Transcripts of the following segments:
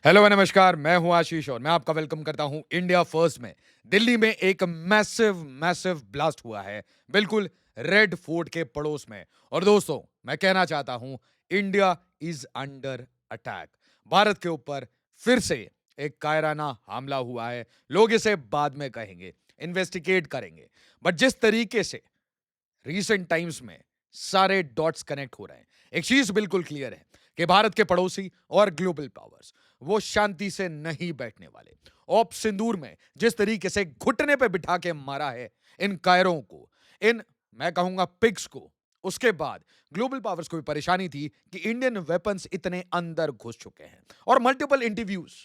Hello नमस्कार, मैं हूं आशीष और मैं आपका वेलकम करता हूं इंडिया फर्स्ट में। दिल्ली में एक मैसिव मैसिव ब्लास्ट हुआ है, बिल्कुल रेड फोर्ट के पड़ोस में। और दोस्तों, मैं कहना चाहता हूं, India is under attack. Bharat के ऊपर फिर से एक कायराना हमला हुआ है। लोग इसे बाद में कहेंगे, इन्वेस्टिगेट करेंगे, बट जिस तरीके से रीसेंट टाइम्स में सारे डॉट्स कनेक्ट हो रहे हैं, एक चीज बिल्कुल क्लियर है कि भारत के पड़ोसी और ग्लोबल पावर्स वो शांति से नहीं बैठने वाले। ऑप सिंदूर में जिस तरीके से घुटने पे बिठा के मारा है इन कायरों को, इन मैं कहूंगा पिग्स को, उसके बाद ग्लोबल पावर्स को भी परेशानी थी कि इंडियन वेपन्स इतने अंदर घुस चुके हैं। और मल्टीपल इंटरव्यूज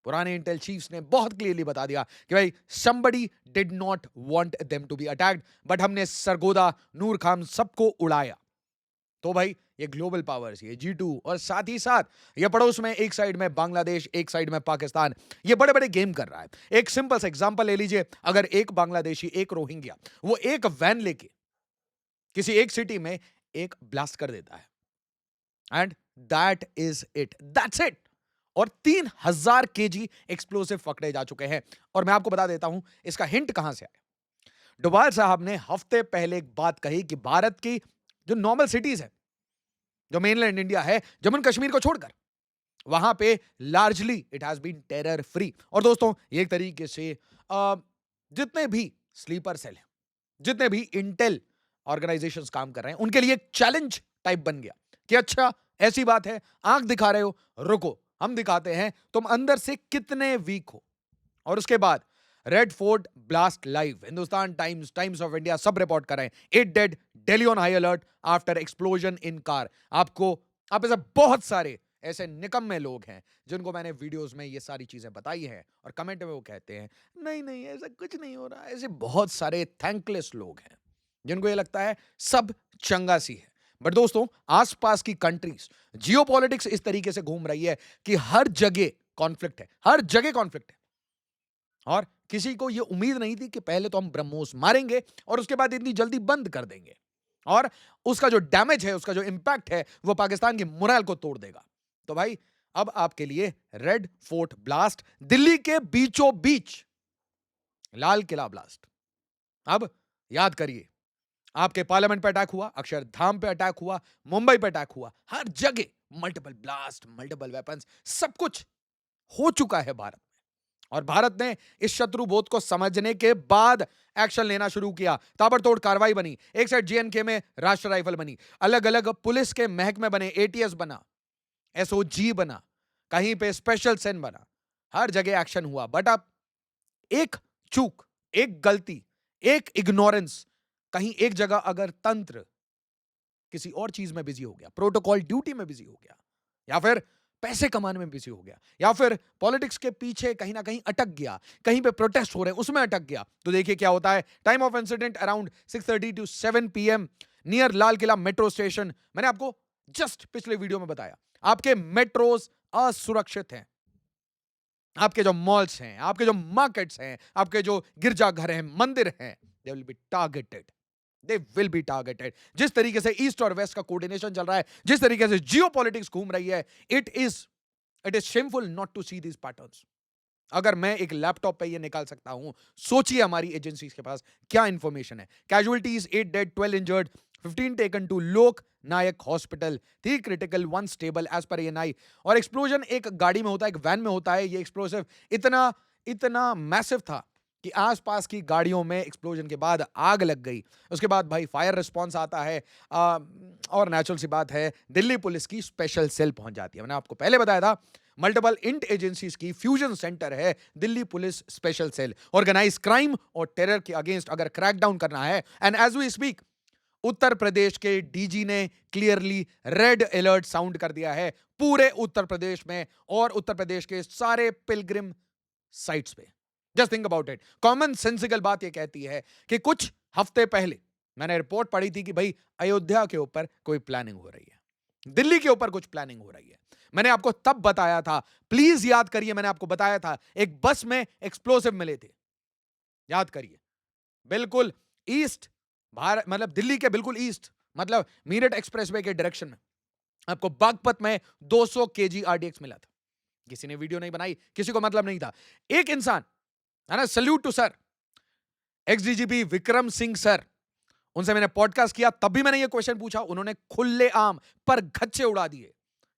पुराने इंटेल चीफ्स ने बहुत क्लियरली बता दिया कि भाई somebody did not want them to be attacked, but हमने सरगोदा, नूर खान सबको उड़ाया। तो भाई ये ग्लोबल पावर्स, ये G2 और साथ ही साथ ये पड़ोस में एक साइड में बांग्लादेश, एक साइड में पाकिस्तान, ये बड़े बड़े गेम कर रहा है। एक सिंपल सा एग्जांपल ले लीजिए, अगर एक बांग्लादेशी, एक रोहिंग्या, वो एक वैन लेके किसी एक सिटी में एक ब्लास्ट कर देता है, and that is it, that's it. और 3000 केजी एक्सप्लोसिव पकड़े जा चुके हैं। और मैं आपको बता देता हूं इसका हिंट कहां से आया। डोभाल साहब ने हफ्ते पहले एक बात कही कि भारत की जो नॉर्मल सिटीज है, जो मेनलैंड इंडिया है, जम्मू कश्मीर को छोड़कर, वहां पे largely it has been terror free. और दोस्तों, ये एक तरीके से जितने भी स्लीपर सेल हैं, जितने भी इंटेल ऑर्गेनाइजेशंस काम कर रहे हैं, उनके लिए एक चैलेंज टाइप बन गया कि अच्छा, ऐसी बात है, आंख दिखा रहे हो, रुको हम दिखाते हैं तुम अंदर से कितने वीक हो। और उसके बाद red fort blast live, Hindustan times, times of India सब रिपोर्ट कर रहे हैं, 8 dead, Delhi on high alert after explosion in car. आप ऐसे बहुत सारे ऐसे निकम्मे लोग हैं जिनको मैंने वीडियोस में ये सारी चीजें बताई हैं, और कमेंट में वो कहते हैं नहीं नहीं ऐसा कुछ नहीं हो रहा। ऐसे बहुत सारे थैंकलेस लोग हैं जिनको ये लगता है सब चंगा सी है। बट दोस्तों, आसपास की कंट्रीज, जियोपॉलिटिक्स इस तरीके से घूम रही है कि हर जगह कॉन्फ्लिक्ट है, हर जगह कॉन्फ्लिक्ट है। और किसी को यह उम्मीद नहीं थी कि पहले तो हम ब्रह्मोस मारेंगे और उसके बाद इतनी जल्दी बंद कर देंगे, और उसका जो डैमेज है, उसका जो इंपैक्ट है, वो पाकिस्तान की मोरल को तोड़ देगा। तो भाई, अब आपके लिए रेड फोर्ट ब्लास्ट, दिल्ली के बीचों बीच लाल किला ब्लास्ट। अब याद करिए, आपके पार्लियामेंट पे अटैक हुआ, अक्षरधाम पे अटैक हुआ, मुंबई पे अटैक हुआ, हर जगह मल्टीपल ब्लास्ट, मल्टीपल वेपन्स, सब कुछ हो चुका है भारत में। और भारत ने इस शत्रुबोध को समझने के बाद एक्शन लेना शुरू किया। ताबड़तोड़ कार्रवाई बनी, एक साइड जेएनके में राष्ट्रीय राइफल बनी, अलग अलग पुलिस के महकमे बने, एटीएस बना, एसओजी बना, कहीं पे स्पेशल सेल बना, हर जगह एक्शन हुआ। बट अब एक चूक, एक गलती, एक इग्नोरेंस, कहीं एक जगह अगर तंत्र किसी और चीज में बिजी हो गया, प्रोटोकॉल ड्यूटी में बिजी हो गया, या फिर पैसे कमाने में बिजी हो गया, या फिर पॉलिटिक्स के पीछे कहीं ना कहीं अटक गया, कहीं पे प्रोटेस्ट हो रहे हैं उसमें अटक गया, तो देखिए क्या होता है। Time of incident around 6:30 to 7 PM near Lal Qila metro station. मैंने आपको जस्ट पिछले वीडियो में बताया, आपके मेट्रोज असुरक्षित हैं, आपके जो मॉल्स हैं, आपके जो मार्केट्स हैं, आपके जो गिरजाघर हैं, मंदिर हैं, they will be targeted, they will be targeted. जिस तरीके से ईस्ट और वेस्ट का कोऑर्डिनेशन चल रहा है, जिस तरीके से जियोपॉलिटिक्स घूम रही है, it is shameful not to see these patterns. अगर मैं एक लैपटॉप पे ये निकाल सकता हूं, सोचिए हमारी एजेंसीज के पास क्या इंफॉर्मेशन है। Casualties 8 dead, 12 injured, 15 taken to Lok Nayak hospital, 3 critical, 1 stable as per ANI. और एक्सप्लोजन एक गाड़ी में होता है, एक वैन में होता है। ये एक्सप्लोसिव इतना इतना मैसिव था कि आसपास की गाड़ियों में एक्सप्लोजन के बाद आग लग गई। उसके बाद भाई फायर रिस्पांस आता है, और नेचुरल सी बात है, दिल्ली पुलिस की स्पेशल सेल पहुंच जाती है। मैंने आपको पहले बताया था, मल्टीपल इंट एजेंसीज की फ्यूजन सेंटर है Delhi police special cell. Organise crime और टेरर के अगेंस्ट अगर क्रैकडाउन करना है, and as we speak Uttar Pradesh के डीजी ने क्लियरली रेड अलर्ट साउंड कर दिया है पूरे उत्तर प्रदेश में, और उत्तर प्रदेश के सारे पिलग्रिम साइट्स पे। Just think about it. Common sensical बात यह कहती है कि कुछ हफ्ते पहले मैंने रिपोर्ट पढ़ी थी कि भाई अयोध्या के ऊपर कोई प्लानिंग हो रही है, दिल्ली के ऊपर कुछ प्लानिंग हो रही है। मैंने आपको तब बताया था, प्लीज याद करिए, मैंने आपको बताया था एक बस में एक्सप्लोसिव मिले थे, याद करिए। बिल्कुल ईस्ट भारत, मतलब दिल्ली के बिल्कुल ईस्ट, मतलब मीरठ एक्सप्रेसवे के डायरेक्शन में आपको बागपत में 200 केजी आरडीएक्स मिला था। किसी ने वीडियो नहीं बनाई, किसी को मतलब नहीं था। एक इंसान, है ना, salute to sir, ex DGP Vikram Singh sir, उनसे मैंने पॉडकास्ट किया, तब भी मैंने ये क्वेश्चन पूछा, उन्होंने खुले आम पर गच्चे उड़ा दिए।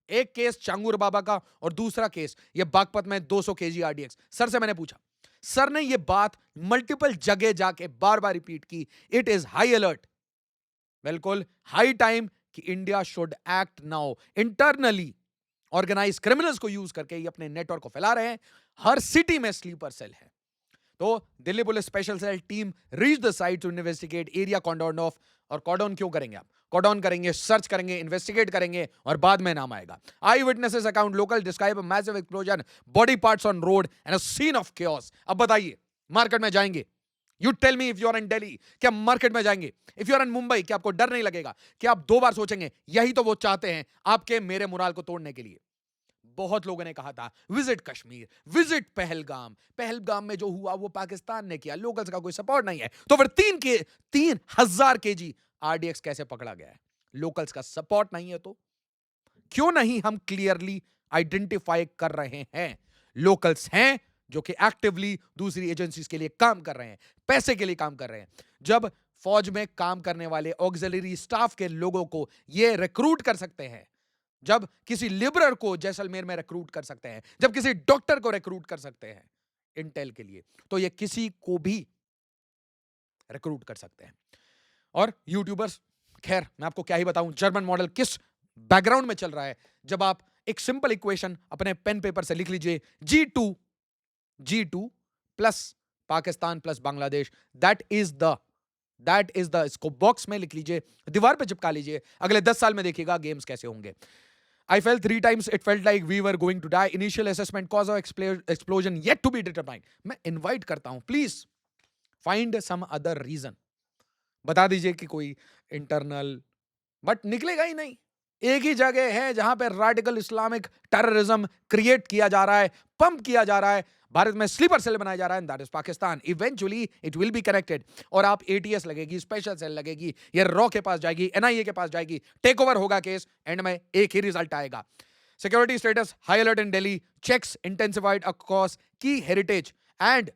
एक केस चांगुर बाबा का और दूसरा केस ये बागपत में 200 केजी आरडीएक्स। सर से मैंने पूछा, सर ने ये बात मल्टीपल जगह जाके बार बार रिपीट की, इट इज हाई अलर्ट, बिल्कुल हाई टाइम कि India should act now. Internally organise criminals को यूज करके ये अपने नेटवर्क को फैला रहे हैं। हर सिटी में स्लीपर सेल है। तो Delhi police special cell team reach the site to investigate area cordon off. और कॉर्डन क्यों करेंगे आप? कॉर्डन करेंगे, सर्च करेंगे, इन्वेस्टिगेट करेंगे और बाद में नाम आएगा। Eye witnesses account local describe a massive explosion, body parts on road and a scene of chaos। अब बताइए, मार्केट में जाएंगे, you tell me if you are in Delhi, क्या मार्केट में जाएंगे? If you are in Mumbai, क्या आपको डर नहीं लगेगा? क्या आप 2 बार सोचेंगे? यही तो वो चाहते हैं आपके मेरे मोराल को तोड़ने के लिए। बहुत लोगों ने कहा था विजिट कश्मीर, विजिट पहलगाम। पहलगाम में जो हुआ वो पाकिस्तान ने किया, लोकल्स का कोई सपोर्ट नहीं है। तो फिर 3,000 केजी आरडीएक्स कैसे पकड़ा गया है? लोकल्स का सपोर्ट नहीं है तो क्यों नहीं हम क्लियरली आइडेंटिफाई कर रहे हैं? लोकल्स हैं जो कि एक्टिवली दूसरी एजेंसीज के लिए काम कर रहे हैं, पैसे के लिए काम कर रहे हैं। जब फौज में काम करने वाले ऑक्सिलरी स्टाफ के लोगों को ये रिक्रूट कर सकते हैं, जब किसी लिबरर को जैसलमेर में रिक्रूट कर सकते हैं, जब किसी डॉक्टर को रिक्रूट कर सकते हैं इंटेल के लिए, तो ये किसी को भी रिक्रूट कर सकते हैं। और यूट्यूबर्स, खैर मैं आपको क्या ही बताऊं जर्मन मॉडल किस बैकग्राउंड में चल रहा है। जब आप एक सिंपल इक्वेशन अपने पेन पेपर से लिख लीजिए, G2 plus Pakistan plus Bangladesh, that is the, इसको बॉक्स में लिख लीजिए, दीवार पे चिपका लीजिए। अगले 10 साल में देखिएगा गेम्स कैसे होंगे। I fell 3 times. It felt like we were going to die. Initial assessment cause of explosion yet to be determined. मैं invite करता हूं, please find some other reason. बता दीजिए कि कोई इंटरनल, बट निकलेगा ही नहीं। एक ही जगह है जहां पे रेडिकल इस्लामिक टेररिज्म क्रिएट किया जा रहा है, पंप किया जा रहा है, भारत में स्लीपर सेल बनाया जा रहा है, that is Pakistan. Eventually it will be connected. और आप एटीएस लगेगी, स्पेशल सेल लगेगी, ये रॉ के पास जाएगी, एनआईए के पास जाएगी, टेक ओवर होगा केस, एंड में एक ही रिजल्ट आएगा। Security status high alert in Delhi, checks intensified across key heritage and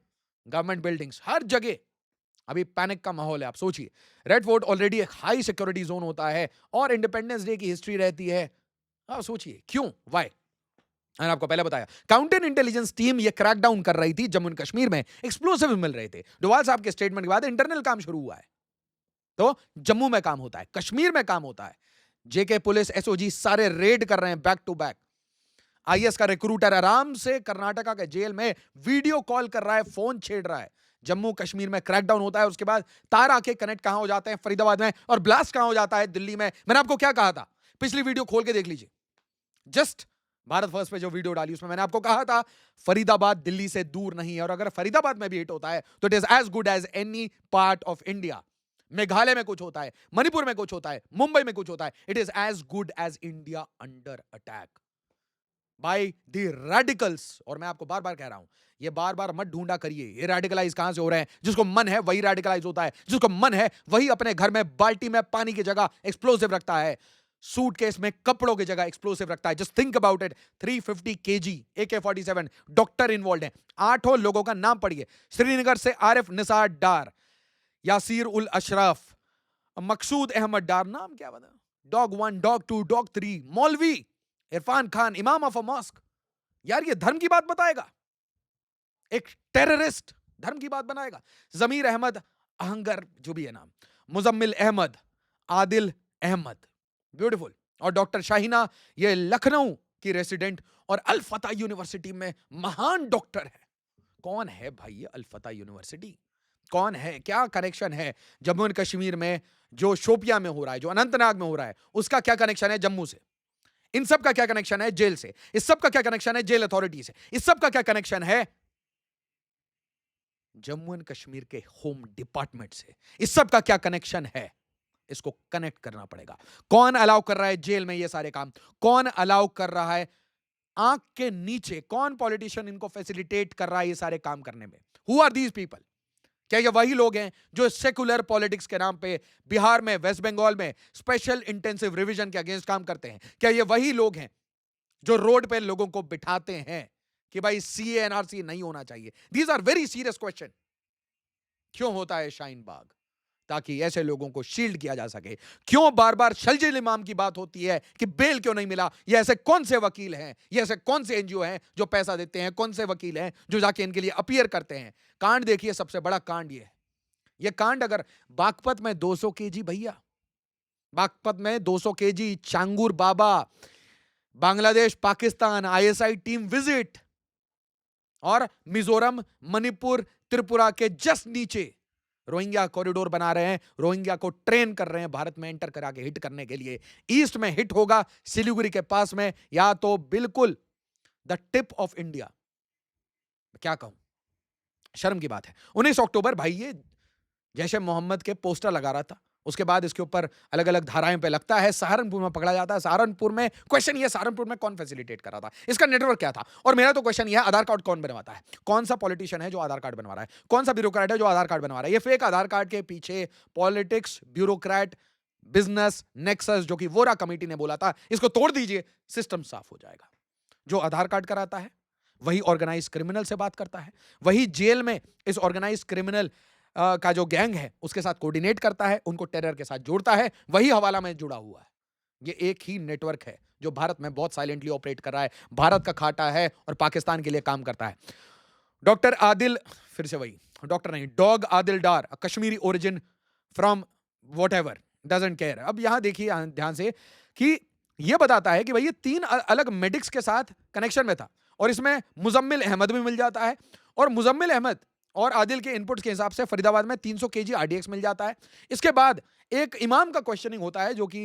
government buildings. हर जगह अभी पैनिक का माहौल है। आप सोचिए, रेड फोर्ट ऑलरेडी एक हाई सिक्योरिटी जोन होता है और इंडिपेंडेंस डे की हिस्ट्री रहती है। आप सोचिए क्यों, वाई। मैंने आपको पहले बताया, काउंटर इंटेलिजेंस टीम ये क्रैकडाउन कर रही थी जम्मू एंड कश्मीर में, एक्सप्लोसिव मिल रहे थे। डोवाल साहब के स्टेटमेंट के बाद इंटरनल काम शुरू हुआ है। तो जम्मू में काम होता है, कश्मीर में काम होता है, जेके पुलिस एसओजी सारे रेड कर रहे हैं बैक टू बैक। आईएस का रिक्रूटर आराम से कर्नाटका के जेल में वीडियो कॉल कर रहा है, फोन छेड़ रहा है। जम्मू कश्मीर में क्रैकडाउन होता है, उसके बाद तार आके कनेक्ट कहां हो जाते हैं? फरीदाबाद में। और ब्लास्ट कहां हो जाता है? दिल्ली में। मैंने आपको क्या कहा था? पिछली वीडियो खोल के देख लीजिए, जस्ट भारत फर्स्ट पे जो वीडियो डाली उसमें मैंने आपको कहा था फरीदाबाद दिल्ली से दूर नहीं है, और अगर फरीदाबाद में भी हिट होता है तो it is as good as any part of India. Meghalaya में कुछ होता है, मणिपुर में कुछ होता है, मुंबई में कुछ होता है, it is as good as India under attack by the radicals. और मैं आपको बार बार कह रहा हूं, ये बार बार मत ढूंढा करिए ये रेडिकलाइज कहां से हो रहे हैं। जिसको मन है वही रेडिकलाइज होता है, जिसको मन है वही अपने घर में बाल्टी में पानी की जगह एक्सप्लोसिव रखता है, सूटकेस में कपड़ों की जगह एक्सप्लोसिव रखता है। Just think about it, 350 KG AK-47, doctor involve हैं, 8 लोगों का नाम पढ़िए। श्रीनगर से आरिफ निसार डार, यासीर उल अशरफ, मकसूद अहमद डार, नाम क्या बता, डॉग 1, डॉग 2, डॉग 3, मौलवी इरफान खान, इमाम ऑफ अ मॉस्क। यार ये धर्म की बात बताएगा? एक टेररिस्ट धर्म की बात बनाएगा? जमीर अहमद अहंगर, जो भी है नाम, मुजम्मिल अहमद, आदिल अहमद, ब्यूटीफुल। और डॉक्टर शाहीना, ये लखनऊ की रेसिडेंट और अल फतह यूनिवर्सिटी में महान डॉक्टर है। कौन है भाई ये अल फतह यूनिवर्सिटी? कौन है? क्या कनेक्शन है जम्मू एंड कश्मीर में? जो शोपिया में हो रहा है, जो अनंतनाग में हो रहा है, उसका क्या कनेक्शन है जम्मू से? इन सब का क्या कनेक्शन है जेल से? इस सब का क्या कनेक्शन है जेल अथॉरिटी से? इस सब का क्या कनेक्शन है जम्मू एंड कश्मीर के होम डिपार्टमेंट से? इस सब का क्या कनेक्शन है? इसको कनेक्ट करना पड़ेगा। कौन अलाउ कर रहा है जेल में ये सारे काम? कौन अलाउ कर रहा है आंख के नीचे? कौन पॉलिटिशियन इनको फैसिलिटेट कर रहा है ये सारे काम करने में? Who are these people? क्या ये वही लोग हैं जो सेकुलर पॉलिटिक्स के नाम पे बिहार में, वेस्ट बंगाल में स्पेशल इंटेंसिव रिवीजन के अगेंस्ट काम करते हैं? क्या ये वही लोग हैं जो रोड पे लोगों को बिठाते हैं कि भाई सीए एनआरसी नहीं होना चाहिए। These are very serious question. क्यों होता है शाहीन बाग? ताकि ऐसे लोगों को शील्ड किया जा सके। क्यों बार बार शलजील इमाम की बात होती है कि बेल क्यों नहीं मिला? ये ऐसे कौन से वकील हैं, ये ऐसे कौन से एनजीओ हैं जो पैसा देते हैं, कौन से वकील हैं जो जाके इनके लिए अपीयर करते हैं? कांड देखिए, सबसे बड़ा कांड ये है। ये कांड अगर बागपत में 200 केजी भैया, बागपत में 200 KG Changur Baba, Bangladesh Pakistan ISI team visit, और मिजोरम मणिपुर त्रिपुरा के जस्ट नीचे रोहिंग्या कॉरिडोर बना रहे हैं, रोहिंग्या को ट्रेन कर रहे हैं भारत में एंटर करा के हिट करने के लिए। ईस्ट में हिट होगा सिलीगुड़ी के पास में, या तो बिल्कुल द टिप ऑफ इंडिया। क्या कहूं, शर्म की बात है। 19 अक्टूबर भाई ये जैश ए मोहम्मद के पोस्टर लगा रहा था, उसके बाद इसके ऊपर अलग अलग धाराएं पे लगता है, सहारनपुर में पकड़ा जाता है। सहारनपुर में क्वेश्चन ये, सहारनपुर में कौन फैसिलिटेट कर रहा था, इसका नेटवर्क क्या था? और मेरा तो क्वेश्चन ये है, आधार कार्ड कौन बनवाता है? कौन सा पॉलिटिशियन है जो आधार कार्ड बनवा रहा है? कौन सा ब्यूरोक्रेट है जो आधार कार्ड बनवा रहा है? ये फेक आधार कार्ड के पीछे पॉलिटिक्स, ब्यूरोक्रेट, बिजनेस नेक्सस, जो कि वोरा कमेटी ने बोला था, इसको तोड़ दीजिए, सिस्टम साफ हो जाएगा। जो आधार कार्ड कराता है वही ऑर्गेनाइज क्रिमिनल से बात करता है, वही जेल में इस ऑर्गेनाइज क्रिमिनल का जो गैंग है उसके साथ कोऑर्डिनेट करता है, उनको टेरर के साथ जोड़ता है, वही हवाला में जुड़ा हुआ है। ये एक ही नेटवर्क है जो भारत में बहुत साइलेंटली ऑपरेट कर रहा है, भारत का खाता है और पाकिस्तान के लिए काम करता है। डॉक्टर आदिल, फिर से वही डॉक्टर नहीं, dog Adil Dar, Kashmiri origin from what ever, doesn't care. अब यहां देखिए ध्यान से कि यह बताता है कि भाई ये 3 अलग मेडिक्स के साथ कनेक्शन में था, और इसमें मुजम्मिल अहमद भी मिल जाता है, और मुजम्मिल अहमद और आदिल के इनपुट्स के हिसाब से फरीदाबाद में 300 केजी आरडीएक्स मिल जाता है। इसके बाद एक इमाम का क्वेश्चनिंग होता है, जो कि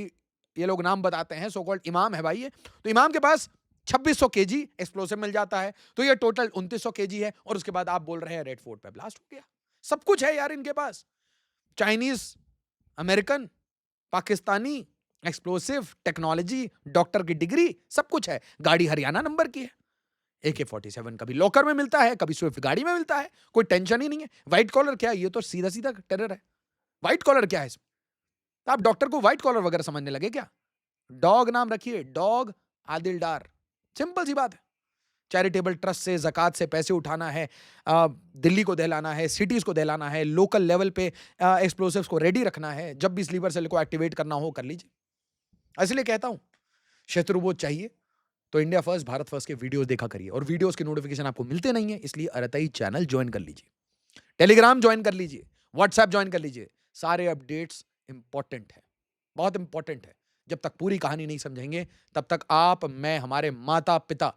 ये लोग नाम बताते हैं, सो कॉल्ड इमाम है भाई ये, तो इमाम के पास 2600 केजी एक्सप्लोसिव मिल जाता है, तो ये टोटल 2900 केजी है। और उसके बाद आप बोल रहे हैं रेड फोर्ट पे ब्लास्ट हो गया। सब कुछ है यार इनके पास, Chinese, American, Pakistani explosive technology, doctor की डिग्री, सब कुछ है। गाड़ी हरियाणा नंबर की है, AK-47 कभी लॉकर में मिलता है, कभी स्विफ्ट गाड़ी में मिलता है, कोई टेंशन ही नहीं है। व्हाइट कॉलर क्या है? ये तो सीधा सीधा टेरर है। व्हाइट कॉलर क्या है इसमें? तो आप डॉक्टर को व्हाइट कॉलर वगैरह समझने लगे क्या? डॉग नाम रखिए, डॉग आदिल डार, सिंपल सी बात है। चैरिटेबल ट्रस्ट से, ज़कात से पैसे उठाना है, दिल्ली को दहलाना है, सिटीज को दहलाना है, लोकल लेवल पे एक्सप्लोसिव्स को रेडी रखना है, जब भी स्लीपर सेल को एक्टिवेट करना हो कर लीजिए। इसलिए कहता हूं, शत्रुबोध चाहिए तो इंडिया फर्स्ट, भारत फर्स्ट के वीडियोस देखा करिए, और वीडियोस के नोटिफिकेशन आपको मिलते नहीं है, इसलिए अरतई चैनल ज्वाइन कर लीजिए, टेलीग्राम ज्वाइन कर लीजिए, व्हाट्सएप ज्वाइन कर लीजिए। सारे अपडेट्स इंपॉर्टेंट है, बहुत इंपॉर्टेंट है। जब तक पूरी कहानी नहीं समझेंगे तब तक आप, मैं, हमारे माता पिता,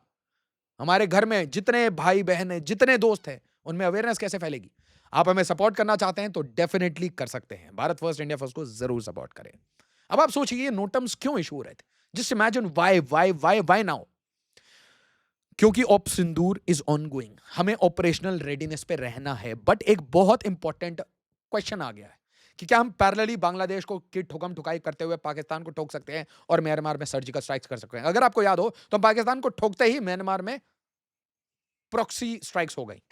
हमारे घर में जितने भाई बहन हैं, जितने दोस्त हैं, उनमें अवेयरनेस कैसे फैलेगी? आप हमें सपोर्ट करना चाहते हैं तो डेफिनेटली कर सकते हैं। भारत फर्स्ट, इंडिया फर्स्ट को जरूर सपोर्ट करें। अब आप सोचिए ये नोटम्स क्यों इशू हो रहे थे? Just imagine why now? क्योंकि ऑप सिंदूर इज ऑनगोइंग, हमें ऑपरेशनल रेडीनेस पे रहना है। बट एक बहुत इंपॉर्टेंट क्वेश्चन आ गया है कि क्या हम पैरेलली बांग्लादेश को की ठुकम ठुकाई करते हुए पाकिस्तान को ठोक सकते हैं और म्यांमार में सर्जिकल स्ट्राइक्स कर सकते हैं? अगर आपको याद हो तो पाकिस्तान को ठोकते ही म्यांमार में प्रॉक्सी स्ट्राइक्स हो गई,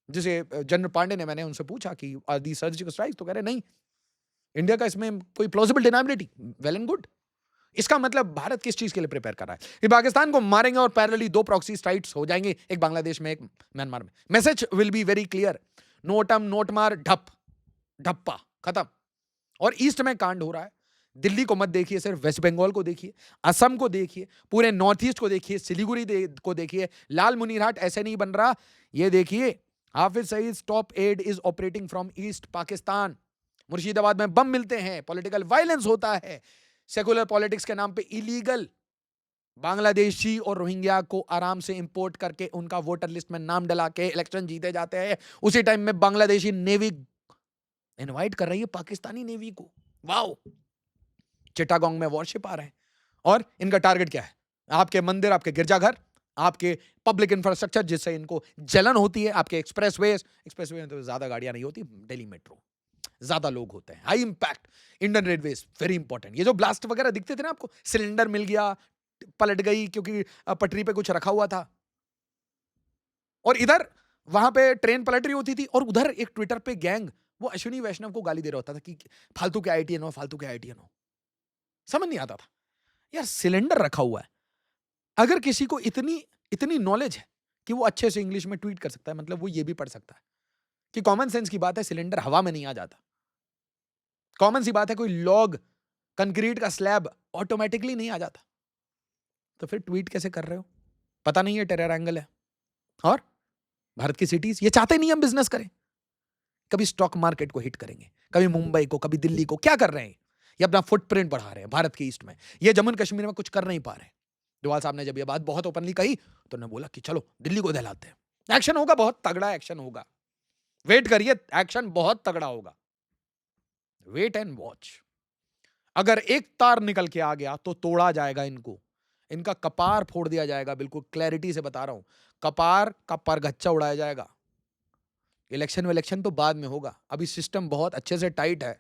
जिसे जनरल पांडे ने, मैंने उनसे पूछा कि आर दी सर्जिकल स्ट्राइक्स, तो कह रहे नहीं, इंडिया का इसमें कोई प्लॉजिबल डिनाबिलिटी, वेल एंड गुड। इसका मतलब भारत किस चीज के लिए प्रिपेयर कर रहा है कि पाकिस्तान को मारेंगे और पैरेलली 2 प्रॉक्सी स्ट्राइक्स हो जाएंगे, एक बांग्लादेश में, एक म्यांमार में। Message will be very clear, note um note मार, ढप ढप्पा, खत्म। और ईस्ट में कांड हो रहा है, दिल्ली को मत देखिए, सिर्फ वेस्ट बंगाल को देखिए, असम को देखिए, पूरे नॉर्थ ईस्ट को देखिए, सिलीगुड़ी को देखिए। लाल मुनीरहाट ऐसे नहीं बन रहा, ये देखिए, Hafiz Saeed top aide is operating from East Pakistan. Murshidabad में बम मिलते हैं, पॉलिटिकल वायलेंस होता है, सेकुलर पॉलिटिक्स के नाम पे इलीगल बांग्लादेशी और रोहिंग्या को आराम से इंपोर्ट करके उनका वोटर लिस्ट में नाम डला के इलेक्शन जीते जाते हैं। उसी टाइम में बांग्लादेशी नेवी इनवाइट कर रही है पाकिस्तानी नेवी को। वाओ, चिटागोंग में वॉरशिप आ रहे हैं, और इनका टारगेट क्या है? आपके मंदिर, आपके गिरजाघर, आपके पब्लिक इंफ्रास्ट्रक्चर जिससे इनको जलन होती है, आपके एक्सप्रेसवे में तो ज्यादा गाड़ियां नहीं होती, दिल्ली मेट्रो ज्यादा लोग होते हैं, high impact, Indian railways very important. ये जो ब्लास्ट वगैरह दिखते थे ना आपको, सिलेंडर मिल गया, पलट गई क्योंकि पटरी पे कुछ रखा हुआ था, और इधर वहां पे ट्रेन पलट रही होती थी, और उधर एक ट्विटर पे गैंग वो अश्विनी वैष्णव को गाली दे रहा होता था कि फालतू के आईटीएन हो, फालतू के आईटीएन हो। समझ नहीं आता था यार, सिलेंडर रखा हुआ है, अगर किसी को इतनी इतनी नॉलेज है कि वो अच्छे से इंग्लिश में ट्वीट कर सकता है, मतलब वो ये भी पढ़ सकता है कि कॉमन सेंस की बात है, सिलेंडर हवा में नहीं आ जाता। कॉमन सी बात है, कोई लॉग कंक्रीट का स्लैब ऑटोमेटिकली नहीं आ जाता। तो फिर ट्वीट कैसे कर रहे हो? पता नहीं है टेरर एंगल है। और भारत की सिटीज ये चाहते नहीं हम बिजनेस करें। कभी स्टॉक मार्केट को हिट करेंगे, कभी मुंबई को, कभी दिल्ली को। क्या कर रहे हैं? ये अपना फुटप्रिंट बढ़ा रहे हैं भारत के ईस्ट में। ये जम्मू कश्मीर में कुछ कर नहीं पा रहे। डोवाल साहब ने जब ये बात बहुत ओपनली कही तो उन्होंने बोला कि चलो दिल्ली को दहलाते हैं। एक्शन होगा, बहुत तगड़ा एक्शन होगा। वेट करिए, एक्शन बहुत तगड़ा होगा। Wait and watch. अगर एक तार निकल के आ गया तो तोड़ा जाएगा इनको। इनका कपार फोड़ दिया जाएगा। बिल्कुल क्लैरिटी से बता रहा हूं, कपार का परगच्चा उड़ाया जाएगा। इलेक्शन तो बाद में होगा। अभी सिस्टम बहुत अच्छे से टाइट है।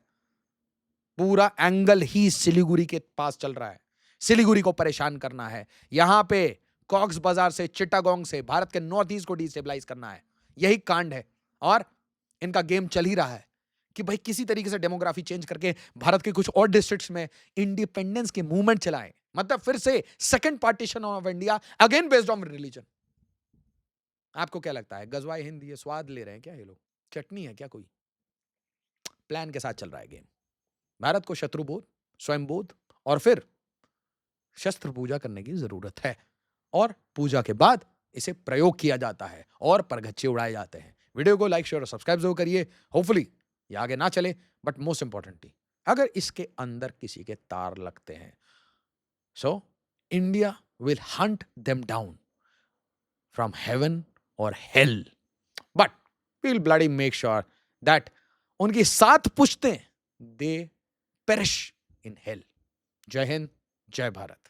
पूरा एंगल ही सिलीगुड़ी के पास चल रहा है। सिलीगुड़ी को परेशान करना है। यहां पे कॉक्स बाजार से, चिटागोंग से भारत के नॉर्थ ईस्ट को डिस्टेबलाइज करना है। यही कांड है। और इनका गेम चल ही रहा है कि भाई किसी तरीके से डेमोग्राफी चेंज करके भारत के कुछ और डिस्ट्रिक्ट्स में इंडिपेंडेंस के मूवमेंट चलाएं। मतलब फिर से second partition of India again based on religion. आपको क्या लगता है? गजवाए हिंद ये स्वाद ले रहे हैं क्या ये लोग? चटनी है क्या कोई? प्लान के साथ चल रहा है गेम। भारत को शत्रुबोध, स्वयंबोध और फिर शस्त्र पूजा करने की जरूरत है। और पूजा के बाद इसे प्रयोग किया जाता है और परगच्छे उड़ाए जाते हैं। वीडियो को लाइक, शेयर और सब्सक्राइब जरूर करिए। होपफुली ये आगे ना चले, बट मोस्ट इंपॉर्टेंटली अगर इसके अंदर किसी के तार लगते हैं, so India will hunt them down from heaven और hell, but we'll bloody make sure that उनकी 7 पुश्तें दे पेरिश इन हेल। जय हिंद, जय भारत।